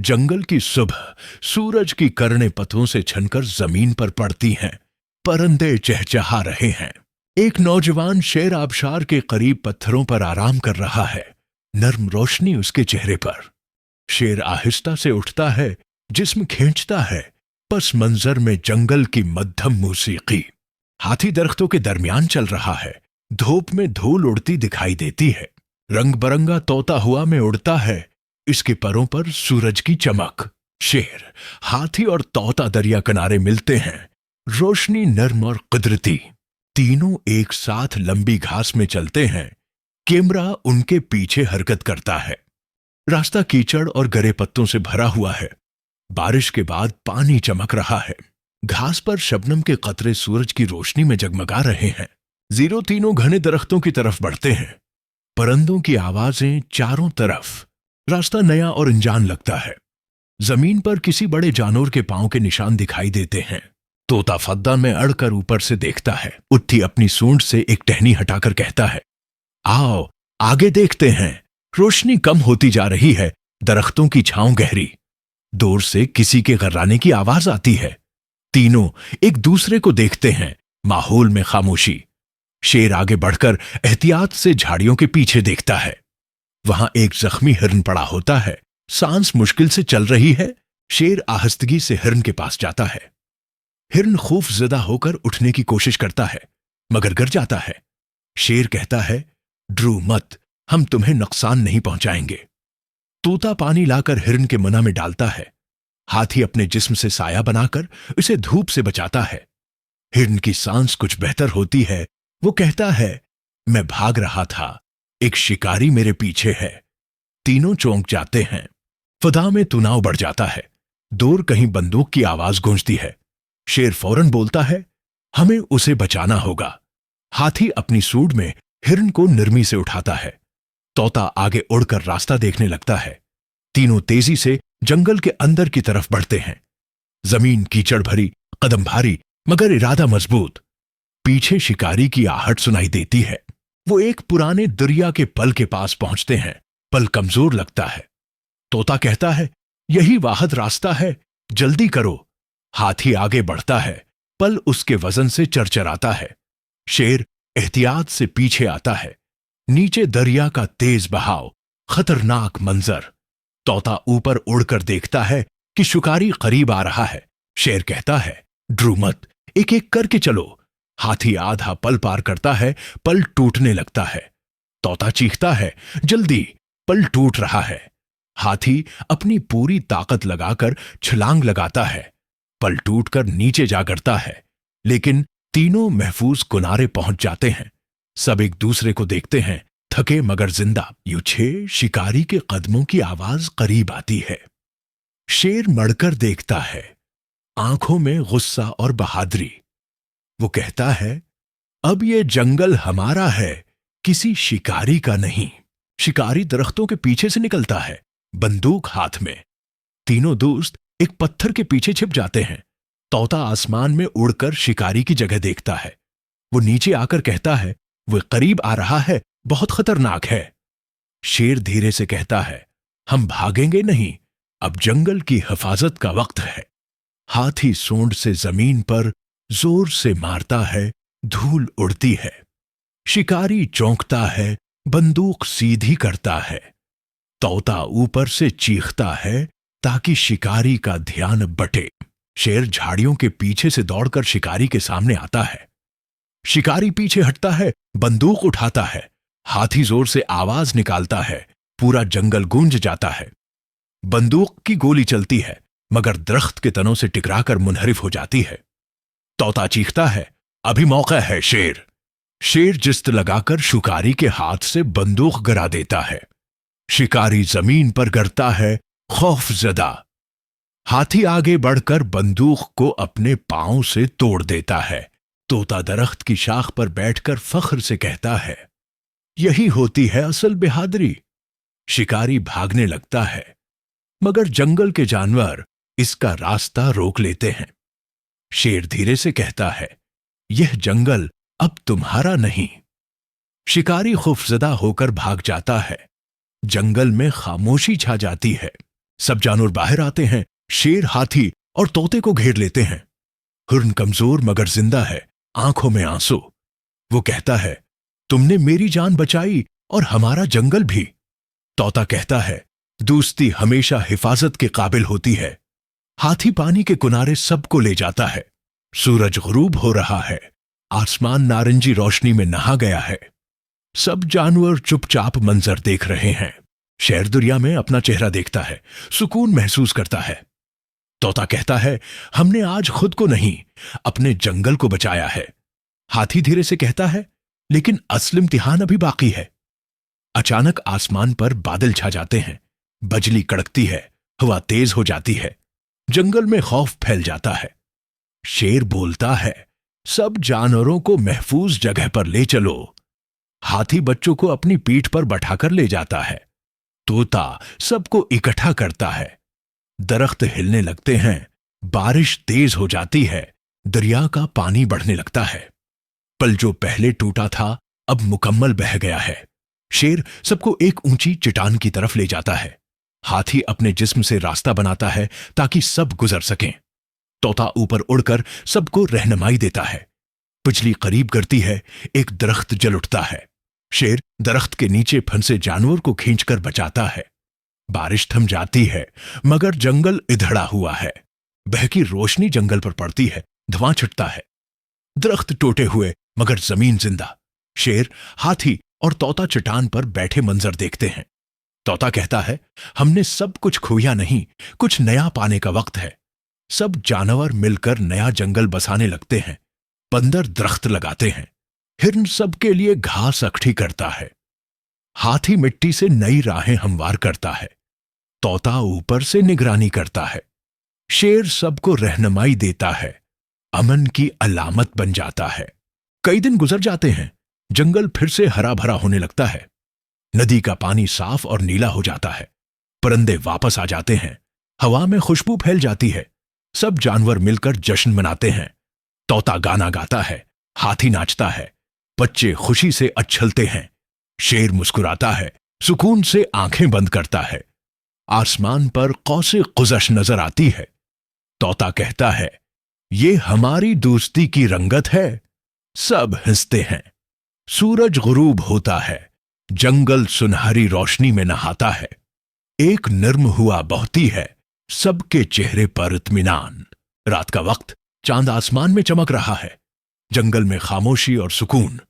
जंगल की सुबह सूरज की करने पथों से छनकर जमीन पर पड़ती हैं। परिंदे चहचहा रहे हैं। एक नौजवान शेर आबशार के करीब पत्थरों पर आराम कर रहा है। नर्म रोशनी उसके चेहरे पर। शेर आहिस्ता से उठता है, जिस्म खींचता है। पस मंजर में जंगल की मध्यम मौसीकी। हाथी दरख्तों के दरमियान चल रहा है। धूप में धूल उड़ती दिखाई देती है। रंग बरंगा तोता हुआ में उड़ता है। इसके परों पर सूरज की चमक। शेर, हाथी और तोता दरिया किनारे मिलते हैं। रोशनी नर्म और कुदरती। तीनों एक साथ लंबी घास में चलते हैं। कैमरा उनके पीछे हरकत करता है। रास्ता कीचड़ और गरे पत्तों से भरा हुआ है। बारिश के बाद पानी चमक रहा है। घास पर शबनम के कतरे सूरज की रोशनी में जगमगा रहे हैं। जीरो तीनों घने दरख्तों की तरफ बढ़ते हैं। परिंदों की आवाजें चारों तरफ। रास्ता नया और अनजान लगता है। जमीन पर किसी बड़े जानवर के पांव के निशान दिखाई देते हैं। तोता फद्दा में अड़कर ऊपर से देखता है। उट्ठी अपनी सूंड से एक टहनी हटाकर कहता है, आओ आगे देखते हैं। रोशनी कम होती जा रही है। दरख्तों की छांव गहरी। दूर से किसी के गर्राने की आवाज आती है। तीनों एक दूसरे को देखते हैं। माहौल में खामोशी। शेर आगे बढ़कर एहतियात से झाड़ियों के पीछे देखता है। वहां एक जख्मी हिरन पड़ा होता है। सांस मुश्किल से चल रही है। शेर आहिस्तगी से हिरन के पास जाता है। हिरन खौफजदा होकर उठने की कोशिश करता है, मगर गिर जाता है। शेर कहता है, ड्रू मत, हम तुम्हें नुकसान नहीं पहुंचाएंगे। तोता पानी लाकर हिरन के मुंह में डालता है। हाथी अपने जिस्म से साया बनाकर उसे धूप से बचाता है। हिरन की सांस कुछ बेहतर होती है। वो कहता है, मैं भाग रहा था, एक शिकारी मेरे पीछे है। तीनों चौंक जाते हैं। फदा में तनाव बढ़ जाता है। दूर कहीं बंदूक की आवाज गूंजती है। शेर फौरन बोलता है, हमें उसे बचाना होगा। हाथी अपनी सूंड में हिरन को नरमी से उठाता है। तोता आगे उड़कर रास्ता देखने लगता है। तीनों तेजी से जंगल के अंदर की तरफ बढ़ते हैं। जमीन कीचड़ भरी, कदम भारी, मगर इरादा मजबूत। पीछे शिकारी की आहट सुनाई देती है। वो एक पुराने दरिया के पल के पास पहुंचते हैं। पल कमजोर लगता है। तोता कहता है, यही वाहद रास्ता है, जल्दी करो। हाथी आगे बढ़ता है। पल उसके वजन से चरचराता है। शेर एहतियात से पीछे आता है। नीचे दरिया का तेज बहाव, खतरनाक मंजर। तोता ऊपर उड़कर देखता है कि शिकारी करीब आ रहा है। शेर कहता है, ड्रू मत, एक एक करके चलो। हाथी आधा पल पार करता है। पल टूटने लगता है। तोता चीखता है, जल्दी, पल टूट रहा है। हाथी अपनी पूरी ताकत लगाकर छलांग लगाता है। पल टूटकर नीचे जा गिरता है। लेकिन तीनों महफूज किनारे पहुंच जाते हैं। सब एक दूसरे को देखते हैं, थके मगर जिंदा। यूछे शिकारी के कदमों की आवाज करीब आती है। शेर मड़कर देखता है, आंखों में गुस्सा और बहादुरी। वो कहता है, अब ये जंगल हमारा है, किसी शिकारी का नहीं। शिकारी दरख्तों के पीछे से निकलता है, बंदूक हाथ में। तीनों दोस्त एक पत्थर के पीछे छिप जाते हैं। तोता आसमान में उड़कर शिकारी की जगह देखता है। वो नीचे आकर कहता है, वो करीब आ रहा है, बहुत खतरनाक है। शेर धीरे से कहता है, हम भागेंगे नहीं, अब जंगल की हिफाजत का वक्त है। हाथी सूंड से जमीन पर जोर से मारता है। धूल उड़ती है। शिकारी चौंकता है, बंदूक सीधी करता है। तोता ऊपर से चीखता है ताकि शिकारी का ध्यान बटे। शेर झाड़ियों के पीछे से दौड़कर शिकारी के सामने आता है। शिकारी पीछे हटता है, बंदूक उठाता है। हाथी जोर से आवाज निकालता है। पूरा जंगल गूंज जाता है। बंदूक की गोली चलती है, मगर दरख्त के तनों से टकराकर मुनहरिफ हो जाती है। तोता चीखता है, अभी मौका है शेर। शेर जिस्त लगाकर शिकारी के हाथ से बंदूक गिरा देता है। शिकारी जमीन पर गिरता है, खौफजदा। हाथी आगे बढ़कर बंदूक को अपने पांव से तोड़ देता है। तोता दरख्त की शाख पर बैठकर फख्र से कहता है, यही होती है असल बहादुरी। शिकारी भागने लगता है, मगर जंगल के जानवर इसका रास्ता रोक लेते हैं। शेर धीरे से कहता है, यह जंगल अब तुम्हारा नहीं। शिकारी खौफजदा होकर भाग जाता है। जंगल में खामोशी छा जाती है। सब जानवर बाहर आते हैं। शेर, हाथी और तोते को घेर लेते हैं। हिरन कमजोर मगर जिंदा है, आंखों में आंसू। वो कहता है, तुमने मेरी जान बचाई और हमारा जंगल भी। तोता कहता है, दोस्ती हमेशा हिफाजत के काबिल होती है। हाथी पानी के किनारे सबको ले जाता है। सूरज गुरूब हो रहा है, आसमान नारंगी रोशनी में नहा गया है। सब जानवर चुपचाप मंजर देख रहे हैं। शेर दुनिया में अपना चेहरा देखता है, सुकून महसूस करता है। तोता कहता है, हमने आज खुद को नहीं, अपने जंगल को बचाया है। हाथी धीरे से कहता है, लेकिन असल इम्तिहान अभी बाकी है। अचानक आसमान पर बादल छा जाते हैं, बिजली कड़कती है, हवा तेज हो जाती है, जंगल में खौफ फैल जाता है। शेर बोलता है, सब जानवरों को महफूज जगह पर ले चलो। हाथी बच्चों को अपनी पीठ पर बैठाकर ले जाता है। तोता सबको इकट्ठा करता है। दरख्त हिलने लगते हैं, बारिश तेज हो जाती है, दरिया का पानी बढ़ने लगता है। पल जो पहले टूटा था अब मुकम्मल बह गया है। शेर सबको एक ऊंची चट्टान की तरफ ले जाता है। हाथी अपने जिस्म से रास्ता बनाता है ताकि सब गुजर सकें। तोता ऊपर उड़कर सबको रहनुमाई देता है। बिजली करीब करती है, एक दरख्त जल उठता है। शेर दरख्त के नीचे फंसे जानवर को खींचकर बचाता है। बारिश थम जाती है, मगर जंगल इधड़ा हुआ है। बहकी रोशनी जंगल पर पड़ती है, धुआं छिटता है। दरख्त टूटे हुए मगर जमीन जिंदा। शेर, हाथी और तोता चट्टान पर बैठे मंजर देखते हैं। तोता कहता है, हमने सब कुछ खोया नहीं, कुछ नया पाने का वक्त है। सब जानवर मिलकर नया जंगल बसाने लगते हैं। बंदर दरख्त लगाते हैं। हिरन सबके लिए घास इकट्ठी करता है। हाथी मिट्टी से नई राहें हमवार करता है। तोता ऊपर से निगरानी करता है। शेर सबको रहनुमाई देता है, अमन की अलामत बन जाता है। कई दिन गुजर जाते हैं, जंगल फिर से हरा भरा होने लगता है। नदी का पानी साफ और नीला हो जाता है। परिंदे वापस आ जाते हैं। हवा में खुशबू फैल जाती है। सब जानवर मिलकर जश्न मनाते हैं। तोता गाना गाता है, हाथी नाचता है, बच्चे खुशी से अच्छलते हैं। शेर मुस्कुराता है, सुकून से आंखें बंद करता है। आसमान पर कौसे कुज़श नजर आती है। तोता कहता है, ये हमारी दोस्ती की रंगत है। सब हंसते हैं। सूरज गुरूब होता है, जंगल सुनहरी रोशनी में नहाता है। एक नर्म हुआ बहती है, सबके चेहरे पर इत्मीनान। रात का वक्त, चांद आसमान में चमक रहा है। जंगल में खामोशी और सुकून।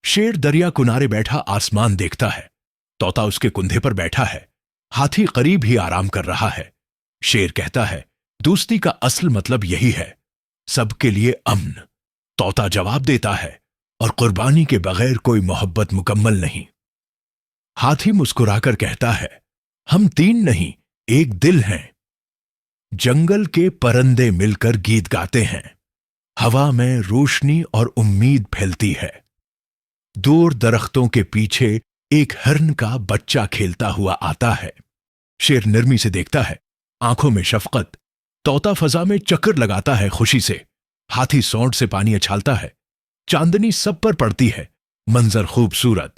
शेर दरिया किनारे बैठा आसमान देखता है। तोता उसके कुंधे पर बैठा है। हाथी करीब ही आराम कर रहा है। शेर कहता है, दोस्ती का असल मतलब यही है, सबके लिए अमन। तोता जवाब देता है, और कुर्बानी के बगैर कोई मोहब्बत मुकम्मल नहीं। हाथी मुस्कुराकर कहता है, हम तीन नहीं, एक दिल हैं। जंगल के परिंदे मिलकर गीत गाते हैं। हवा में रोशनी और उम्मीद फैलती है। दूर दरख्तों के पीछे एक हिरन का बच्चा खेलता हुआ आता है। शेर नरमी से देखता है, आंखों में शफकत। तोता फजा में चक्कर लगाता है खुशी से। हाथी सौंड से पानी उछालता है। चांदनी सब पर पड़ती है। मंजर खूबसूरत।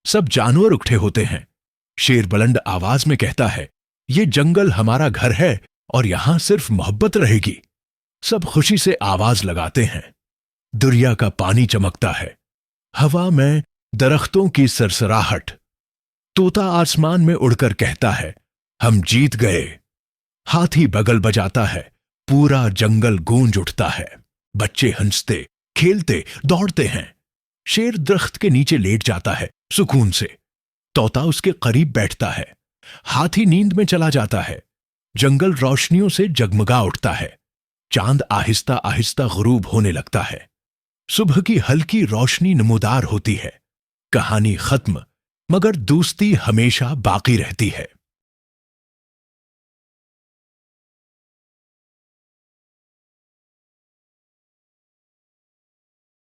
सब जानवर उकट्ठे होते हैं। शेर बुलंद आवाज में कहता है, ये जंगल हमारा घर है और यहां सिर्फ मोहब्बत रहेगी। सब खुशी से आवाज लगाते हैं। दरिया का पानी चमकता है। हवा में दरख्तों की सरसराहट। तोता आसमान में उड़कर कहता है, हम जीत गए। हाथी बगल बजाता है। पूरा जंगल गूंज उठता है। बच्चे हंसते, खेलते, दौड़ते हैं। शेर दरख्त के नीचे लेट जाता है, सुकून से। तोता उसके करीब बैठता है। हाथी नींद में चला जाता है। जंगल रोशनियों से जगमगा उठता है। चांद आहिस्ता आहिस्ता गुरूब होने लगता है। सुबह की हल्की रोशनी नमूदार होती है। कहानी खत्म, मगर दोस्ती हमेशा बाकी रहती है।